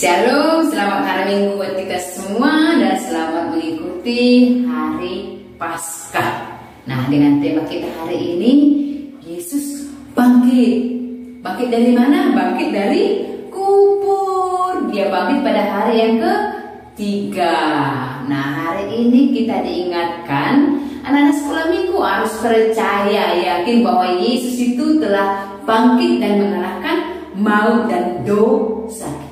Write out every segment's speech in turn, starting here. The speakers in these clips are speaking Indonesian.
Shalom, selamat hari Minggu buat kita semua dan selamat mengikuti hari Paskah. Nah, dengan tema kita hari ini, Yesus bangkit. Bangkit dari mana? Bangkit dari kubur. Dia bangkit pada hari yang ketiga. Nah, hari ini kita diingatkan anak-anak sekolah minggu harus percaya, yakin bahwa Yesus itu telah bangkit dan mengalahkan maut dan dosa kita.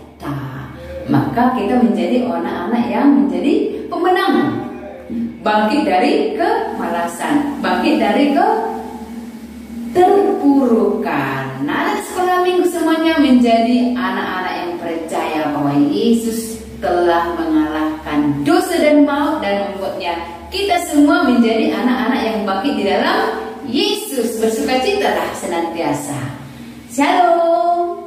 Maka kita menjadi anak-anak yang menjadi pemenang. Bangkit dari kemalasan, bangkit dari keterpurukan. Nah, anak sekolah minggu semuanya menjadi anak-anak yang percaya bahwa Yesus telah mengalahkan dosa dan maut dan membuatnya kita semua menjadi anak-anak yang bangkit di dalam Yesus. Bersukacitalah senantiasa. Shalom.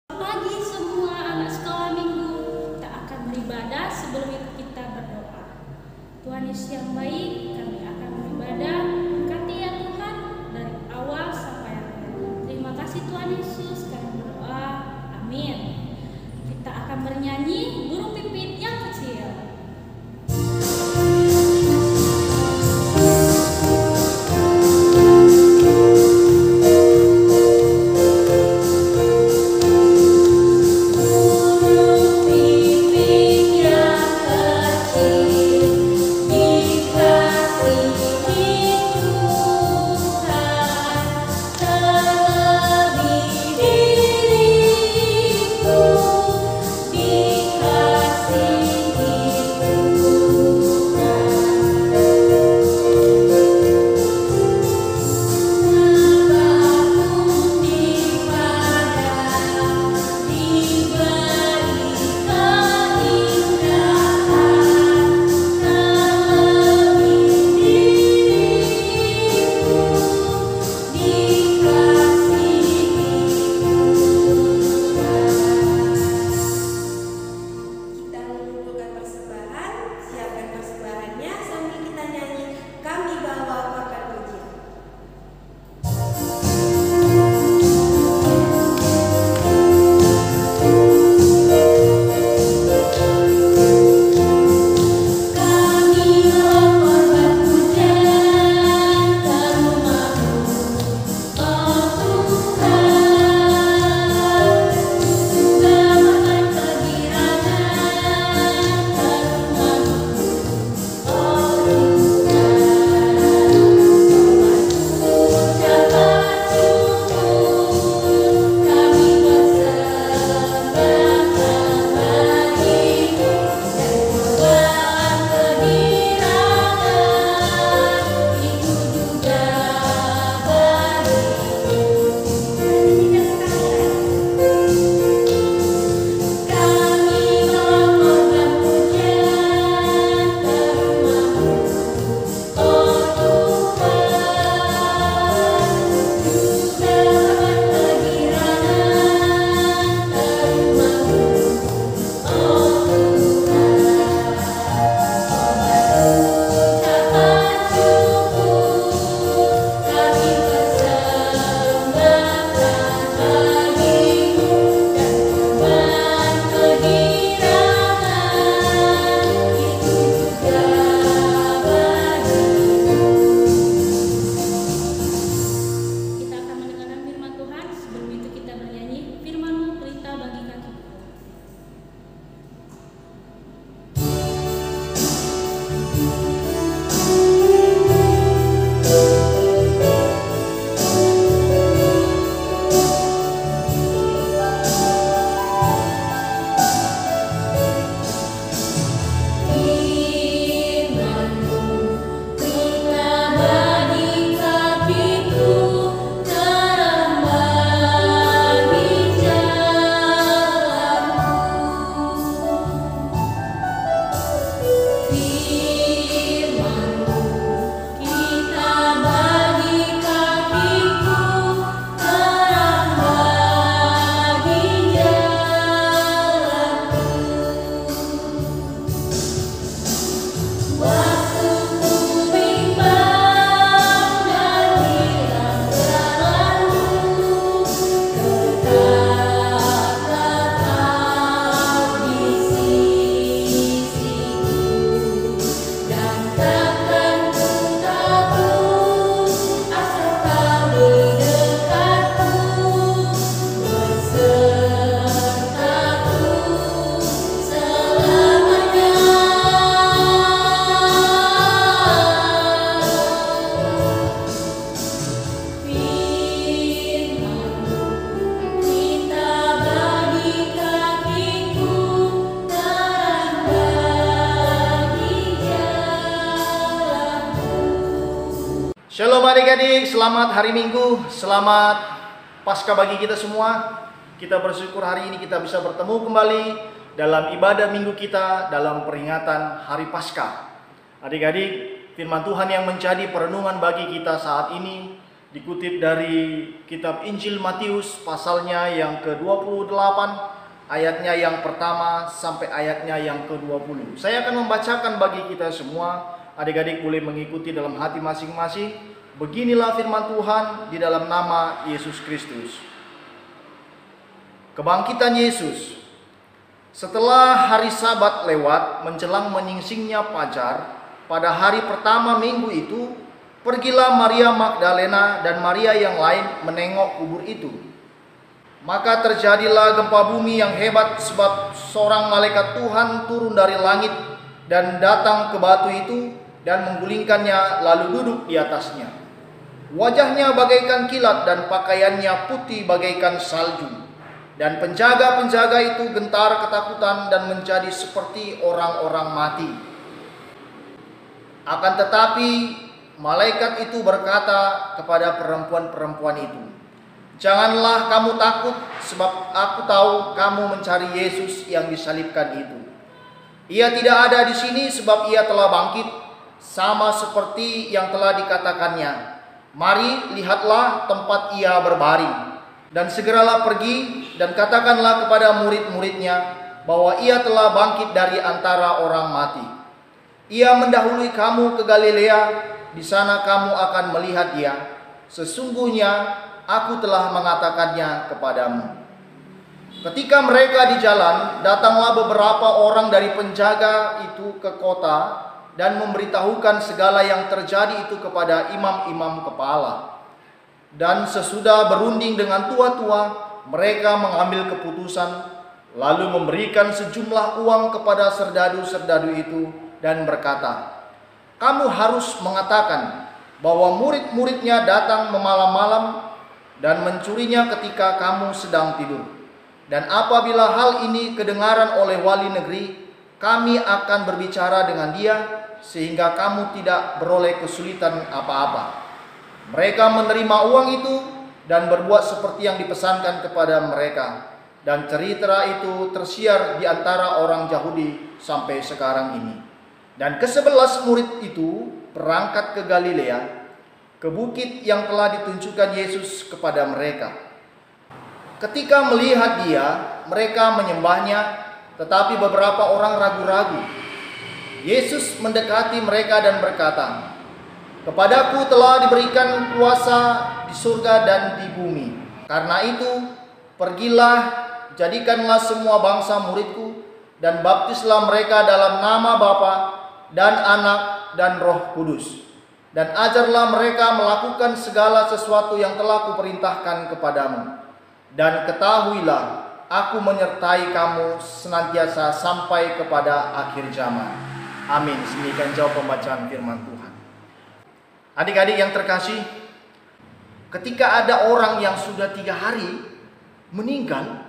Pagi semua anak sekolah minggu, kita akan beribadah. Sebelum itu kita berdoa. Tuhan Yesus yang baik, kami akan beribadah. Berkati ya Tuhan dari awal sampai akhir. Terima kasih Tuhan Yesus, kami berdoa. Amin. Kita akan bernyanyi burung pipit yang kecil. Dikasih Shalom adik-adik, selamat hari Minggu, selamat Paskah bagi kita semua. Kita bersyukur hari ini kita bisa bertemu kembali dalam ibadah minggu kita dalam peringatan hari Paskah. Adik-adik, firman Tuhan yang menjadi perenungan bagi kita saat ini dikutip dari kitab Injil Matius pasalnya yang ke-28, ayatnya yang pertama sampai ayatnya yang ke-20. Saya akan membacakan bagi kita semua. Adik-adik boleh mengikuti dalam hati masing-masing. Beginilah firman Tuhan di dalam nama Yesus Kristus. Kebangkitan Yesus. Setelah hari Sabat lewat menjelang menyingsingnya fajar, pada hari pertama minggu itu, pergilah Maria Magdalena dan Maria yang lain menengok kubur itu. Maka terjadilah gempa bumi yang hebat sebab seorang malaikat Tuhan turun dari langit dan datang ke batu itu dan menggulingkannya lalu duduk di atasnya. Wajahnya bagaikan kilat dan pakaiannya putih bagaikan salju. Dan penjaga-penjaga itu gentar ketakutan dan menjadi seperti orang-orang mati. Akan tetapi malaikat itu berkata kepada perempuan-perempuan itu, "Janganlah kamu takut, sebab aku tahu kamu mencari Yesus yang disalibkan itu. Ia tidak ada di sini sebab ia telah bangkit, sama seperti yang telah dikatakannya. Mari, lihatlah tempat ia berbaring. Dan segeralah pergi dan katakanlah kepada murid-muridnya bahwa ia telah bangkit dari antara orang mati. Ia mendahului kamu ke Galilea, di sana kamu akan melihat dia. Sesungguhnya aku telah mengatakannya kepadamu." Ketika mereka di jalan, datanglah beberapa orang dari penjaga itu ke kota dan memberitahukan segala yang terjadi itu kepada imam-imam kepala. Dan sesudah berunding dengan tua-tua, mereka mengambil keputusan, lalu memberikan sejumlah uang kepada serdadu-serdadu itu dan berkata, "Kamu harus mengatakan bahwa murid-muridnya datang malam-malam dan mencurinya ketika kamu sedang tidur. Dan apabila hal ini kedengaran oleh wali negeri, kami akan berbicara dengan dia sehingga kamu tidak beroleh kesulitan apa-apa." Mereka menerima uang itu dan berbuat seperti yang dipesankan kepada mereka. Dan cerita itu tersiar di antara orang Yahudi sampai sekarang ini. Dan ke-11 murid itu berangkat ke Galilea, ke bukit yang telah ditunjukkan Yesus kepada mereka. Ketika melihat dia, mereka menyembahnya, tetapi beberapa orang ragu-ragu. Yesus mendekati mereka dan berkata, "Kepadaku telah diberikan kuasa di surga dan di bumi. Karena itu, pergilah, jadikanlah semua bangsa muridku, dan baptislah mereka dalam nama Bapa dan Anak dan Roh Kudus. Dan ajarlah mereka melakukan segala sesuatu yang telah kuperintahkan kepadamu. Dan ketahuilah, aku menyertai kamu senantiasa sampai kepada akhir zaman." Amin. Demikian jawab pembacaan firman Tuhan. Adik-adik yang terkasih, ketika ada orang yang sudah 3 hari meninggal,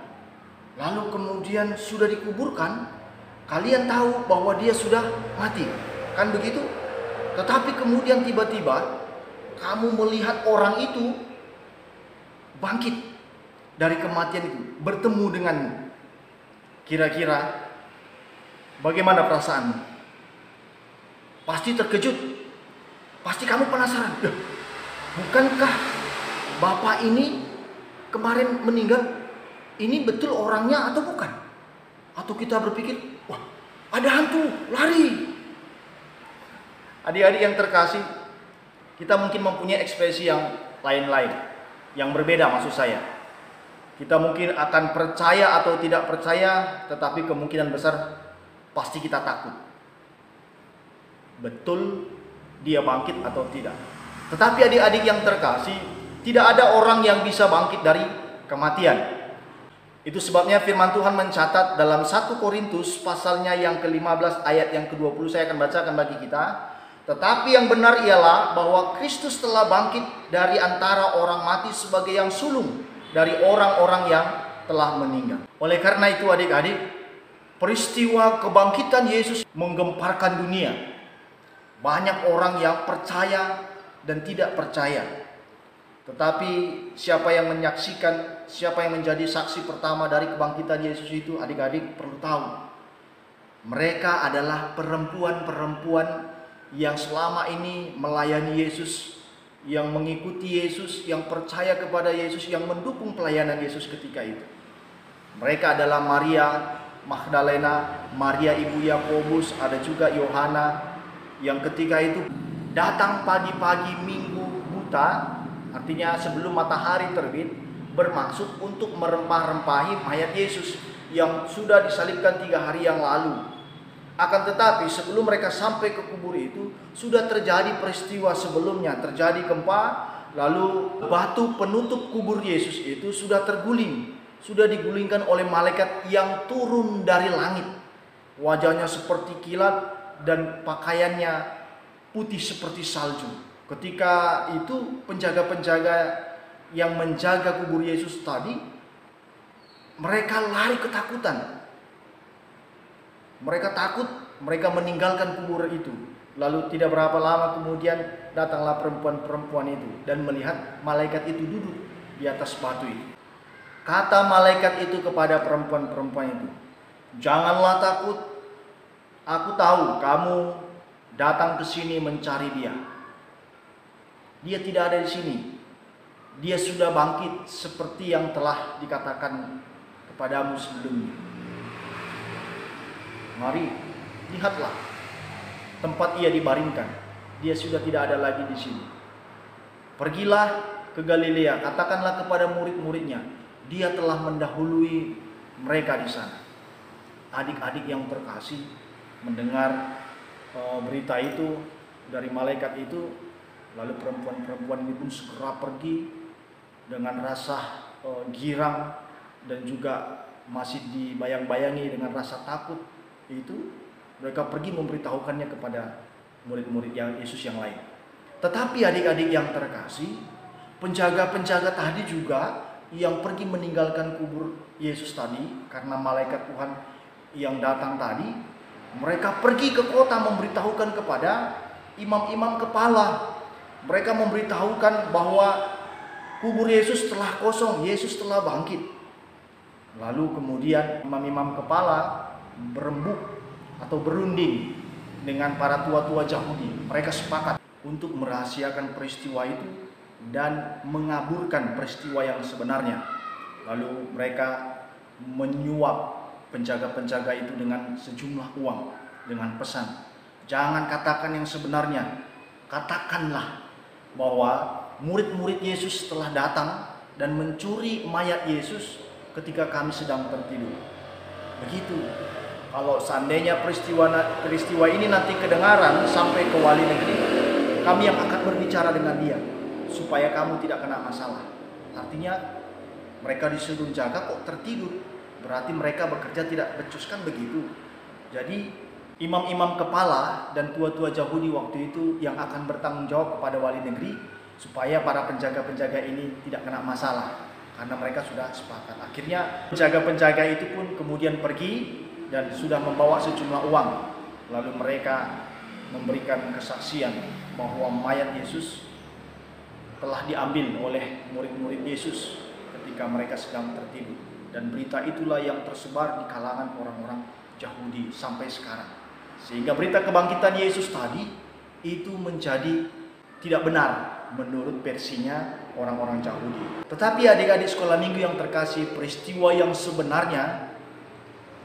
lalu kemudian sudah dikuburkan, kalian tahu bahwa dia sudah mati, kan begitu? Tetapi kemudian tiba-tiba kamu melihat orang itu bangkit dari kematian itu, bertemu denganmu. Kira-kira bagaimana perasaanmu? Pasti terkejut. Pasti kamu penasaran, bukankah Bapak ini kemarin meninggal? Ini betul orangnya atau bukan? Atau kita berpikir, wah, ada hantu, lari. Adik-adik yang terkasih, kita mungkin mempunyai ekspresi yang lain-lain, yang berbeda maksud saya. Kita mungkin akan percaya atau tidak percaya, tetapi kemungkinan besar pasti kita takut. Betul dia bangkit atau tidak. Tetapi adik-adik yang terkasih, tidak ada orang yang bisa bangkit dari kematian. Itu sebabnya firman Tuhan mencatat dalam 1 Korintus pasalnya yang ke-15 ayat yang ke-20, saya akan bacakan bagi kita. "Tetapi yang benar ialah bahwa Kristus telah bangkit dari antara orang mati sebagai yang sulung dari orang-orang yang telah meninggal." Oleh karena itu adik-adik, peristiwa kebangkitan Yesus menggemparkan dunia. Banyak orang yang percaya dan tidak percaya. Tetapi siapa yang menyaksikan, siapa yang menjadi saksi pertama dari kebangkitan Yesus itu, adik-adik perlu tahu, mereka adalah perempuan-perempuan yang selama ini melayani Yesus, yang mengikuti Yesus, yang percaya kepada Yesus, yang mendukung pelayanan Yesus ketika itu. Mereka adalah Maria Magdalena, Maria ibu Yakobus, ada juga Yohana, yang ketika itu datang pagi-pagi minggu buta, artinya sebelum matahari terbit, bermaksud untuk merempah-rempahi mayat Yesus yang sudah disalibkan 3 hari yang lalu. Akan tetapi sebelum mereka sampai ke kubur itu, sudah terjadi peristiwa sebelumnya, terjadi gempa, lalu batu penutup kubur Yesus itu sudah terguling. Sudah digulingkan oleh malaikat yang turun dari langit. Wajahnya seperti kilat dan pakaiannya putih seperti salju. Ketika itu penjaga-penjaga yang menjaga kubur Yesus tadi, mereka lari ketakutan. Mereka takut, mereka meninggalkan kubur itu. Lalu tidak berapa lama kemudian datanglah perempuan-perempuan itu dan melihat malaikat itu duduk di atas batu itu. Kata malaikat itu kepada perempuan-perempuan itu, "Janganlah takut, aku tahu kamu datang ke sini mencari dia. Dia tidak ada di sini. Dia sudah bangkit seperti yang telah dikatakan kepadamu sebelumnya. Mari, lihatlah tempat ia dibaringkan. Dia sudah tidak ada lagi di sini. Pergilah ke Galilea, katakanlah kepada murid-muridnya, dia telah mendahului mereka di sana." Adik-adik yang terkasih, mendengar berita itu dari malaikat itu, lalu perempuan-perempuan ini pun segera pergi dengan rasa girang dan juga masih dibayang-bayangi dengan rasa takut. Itu mereka pergi memberitahukannya kepada murid-murid yang Yesus yang lain. Tetapi adik-adik yang terkasih, penjaga-penjaga tadi juga yang pergi meninggalkan kubur Yesus tadi karena malaikat Tuhan yang datang tadi, mereka pergi ke kota memberitahukan kepada imam-imam kepala. Mereka memberitahukan bahwa kubur Yesus telah kosong, Yesus telah bangkit. Lalu kemudian imam-imam kepala berembuk atau berunding dengan para tua-tua Yahudi. Mereka sepakat untuk merahasiakan peristiwa itu dan mengaburkan peristiwa yang sebenarnya. Lalu mereka menyuap penjaga-penjaga itu dengan sejumlah uang, dengan pesan, "Jangan katakan yang sebenarnya, katakanlah bahwa murid-murid Yesus telah datang dan mencuri mayat Yesus ketika kami sedang tertidur." Begitu. Kalau seandainya peristiwa ini nanti kedengaran sampai ke wali negeri, kami yang akan berbicara dengan dia supaya kamu tidak kena masalah. Artinya mereka disuruh jaga kok tertidur, berarti mereka bekerja tidak becus, kan begitu. Jadi imam-imam kepala dan tua-tua Yahudi waktu itu yang akan bertanggung jawab kepada wali negeri supaya para penjaga-penjaga ini tidak kena masalah, karena mereka sudah sepakat. Akhirnya penjaga-penjaga itu pun kemudian pergi dan sudah membawa sejumlah uang. Lalu mereka memberikan kesaksian bahwa mayat Yesus telah diambil oleh murid-murid Yesus ketika mereka sedang tertidur. Dan berita itulah yang tersebar di kalangan orang-orang Yahudi sampai sekarang. Sehingga berita kebangkitan Yesus tadi itu menjadi tidak benar menurut versinya orang-orang Yahudi. Tetapi adik-adik sekolah minggu yang terkasih, peristiwa yang sebenarnya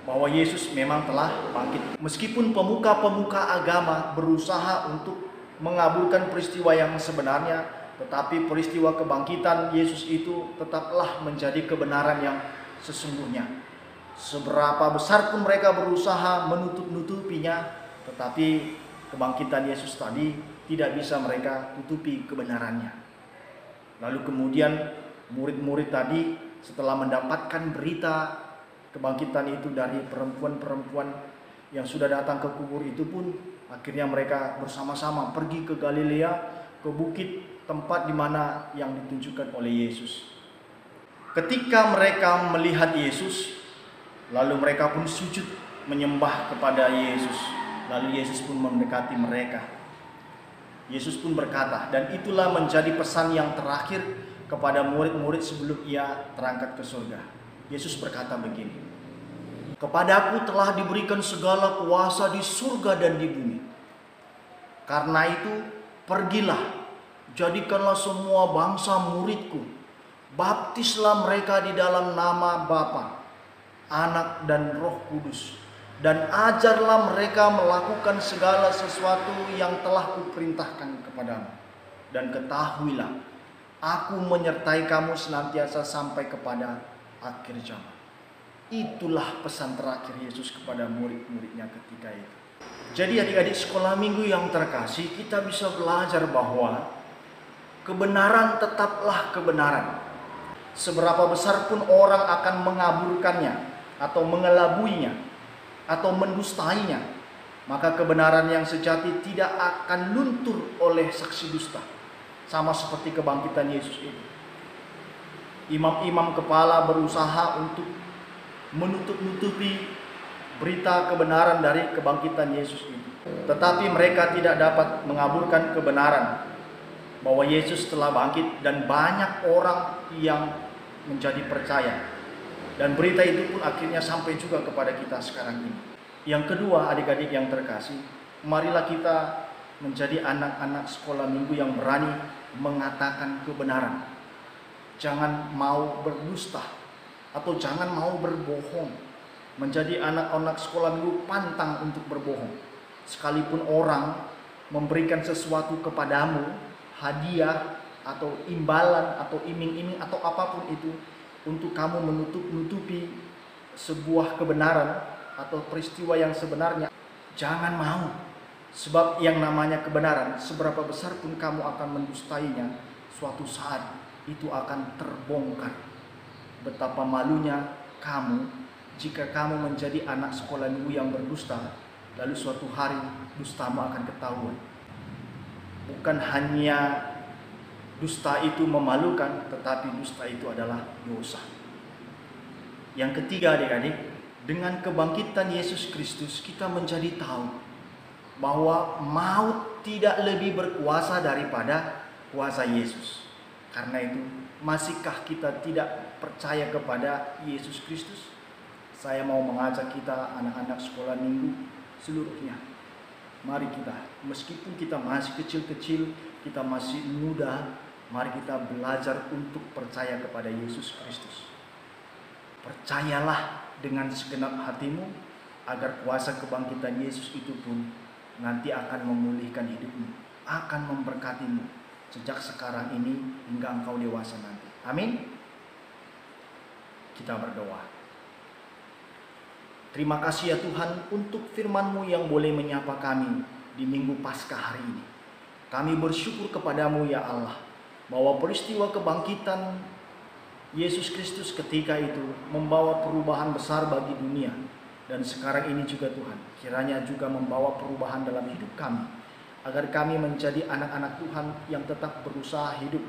bahwa Yesus memang telah bangkit. Meskipun pemuka-pemuka agama berusaha untuk mengaburkan peristiwa yang sebenarnya, tetapi peristiwa kebangkitan Yesus itu tetaplah menjadi kebenaran yang sesungguhnya. Seberapa besar pun mereka berusaha menutup-nutupinya, tetapi kebangkitan Yesus tadi tidak bisa mereka tutupi kebenarannya. Lalu kemudian murid-murid tadi setelah mendapatkan berita kebangkitan itu dari perempuan-perempuan yang sudah datang ke kubur itu pun, akhirnya mereka bersama-sama pergi ke Galilea, ke bukit tempat di mana yang ditunjukkan oleh Yesus. Ketika mereka melihat Yesus, lalu mereka pun sujud menyembah kepada Yesus. Lalu Yesus pun mendekati mereka. Yesus pun berkata, dan itulah menjadi pesan yang terakhir kepada murid-murid sebelum ia terangkat ke surga. Yesus berkata begini, "Kepadaku telah diberikan segala kuasa di surga dan di bumi. Karena itu, pergilah, jadikanlah semua bangsa muridku. Baptislah mereka di dalam nama Bapa, Anak dan Roh Kudus. Dan ajarlah mereka melakukan segala sesuatu yang telah kuperintahkan kepadamu. Dan ketahuilah, aku menyertai kamu senantiasa sampai kepada akhir zaman." Itulah pesan terakhir Yesus kepada murid-muridnya ketika itu. Jadi adik-adik sekolah minggu yang terkasih, kita bisa belajar bahwa kebenaran tetaplah kebenaran. Seberapa besar pun orang akan mengaburkannya atau mengelabuinya atau mendustainya, maka kebenaran yang sejati tidak akan luntur oleh saksi dusta. Sama seperti kebangkitan Yesus itu. Imam-imam kepala berusaha untuk menutup-nutupi berita kebenaran dari kebangkitan Yesus itu. Tetapi mereka tidak dapat mengaburkan kebenaran bahwa Yesus telah bangkit, dan banyak orang yang menjadi percaya. Dan berita itu pun akhirnya sampai juga kepada kita sekarang ini. Yang kedua, adik-adik yang terkasih, marilah kita menjadi anak-anak sekolah minggu yang berani mengatakan kebenaran. Jangan mau berdusta atau jangan mau berbohong. Menjadi anak-anak sekolah minggu pantang untuk berbohong. Sekalipun orang memberikan sesuatu kepadamu, hadiah atau imbalan atau iming-iming atau apapun itu, untuk kamu menutup-nutupi sebuah kebenaran atau peristiwa yang sebenarnya, jangan mau. Sebab yang namanya kebenaran, seberapa besar pun kamu akan mendustainya, suatu saat itu akan terbongkar. Betapa malunya kamu jika kamu menjadi anak sekolah minggu yang berdusta, lalu suatu hari dustamu akan ketahuan. Bukan hanya dusta itu memalukan, tetapi dusta itu adalah dosa. Yang ketiga, adik-adik, dengan kebangkitan Yesus Kristus kita menjadi tahu bahwa maut tidak lebih berkuasa daripada kuasa Yesus. Karena itu, masihkah kita tidak percaya kepada Yesus Kristus? Saya mau mengajak kita anak-anak sekolah minggu seluruhnya. Mari kita, meskipun kita masih kecil-kecil, kita masih muda, mari kita belajar untuk percaya kepada Yesus Kristus. Percayalah dengan segenap hatimu, agar kuasa kebangkitan Yesus itu pun nanti akan memulihkan hidupmu, akan memberkatimu sejak sekarang ini hingga engkau dewasa nanti. Amin. Kita berdoa. Terima kasih ya Tuhan untuk firman-Mu yang boleh menyapa kami di Minggu Paskah hari ini. Kami bersyukur kepadamu ya Allah, bahwa peristiwa kebangkitan Yesus Kristus ketika itu membawa perubahan besar bagi dunia. Dan sekarang ini juga Tuhan, kiranya juga membawa perubahan dalam hidup kami, agar kami menjadi anak-anak Tuhan yang tetap berusaha hidup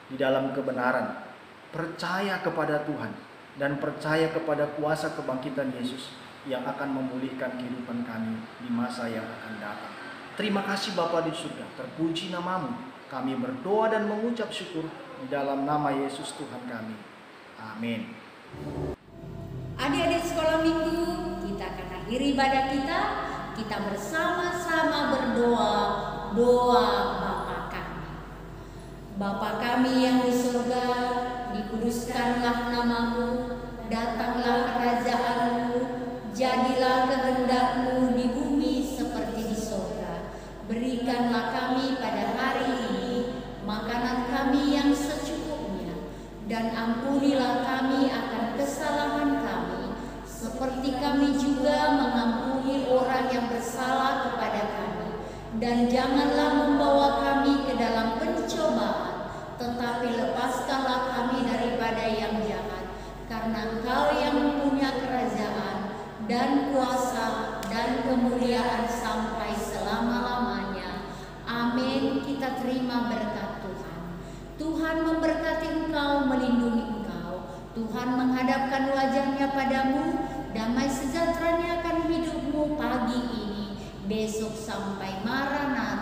di dalam kebenaran, percaya kepada Tuhan, dan percaya kepada kuasa kebangkitan Yesus yang akan memulihkan kehidupan kami di masa yang akan datang. Terima kasih Bapa di surga, terpuji nama-Mu. Kami berdoa dan mengucap syukur di dalam nama Yesus Tuhan kami. Amin. Adik-adik sekolah minggu, kita akan akhiri ibadah kita. Kita bersama-sama berdoa, doa Bapa kami. Bapa kami yang di surga, dikuduskanlah nama-Mu, datanglah kerajaan-Mu, jadilah kehendak-Mu di bumi seperti di surga. Berikanlah kami pada hari ini makanan kami yang secukupnya, dan ampunilah kami akan kesalahan kami, seperti kami juga mengampuni orang yang bersalah kepada kami. Dan janganlah membawa kami ke dalam pencobaan, tetapi lepaskanlah kami daripada yang jahat. Karena Engkau yang mempunyai kerajaan dan kuasa dan kemuliaan sampai selama-lamanya. Amin. Kita terima berkat Tuhan. Tuhan memberkati engkau, melindungi engkau. Tuhan menghadapkan wajahnya padamu, damai sejahteranya akan hidupmu pagi ini, besok sampai Maranatha.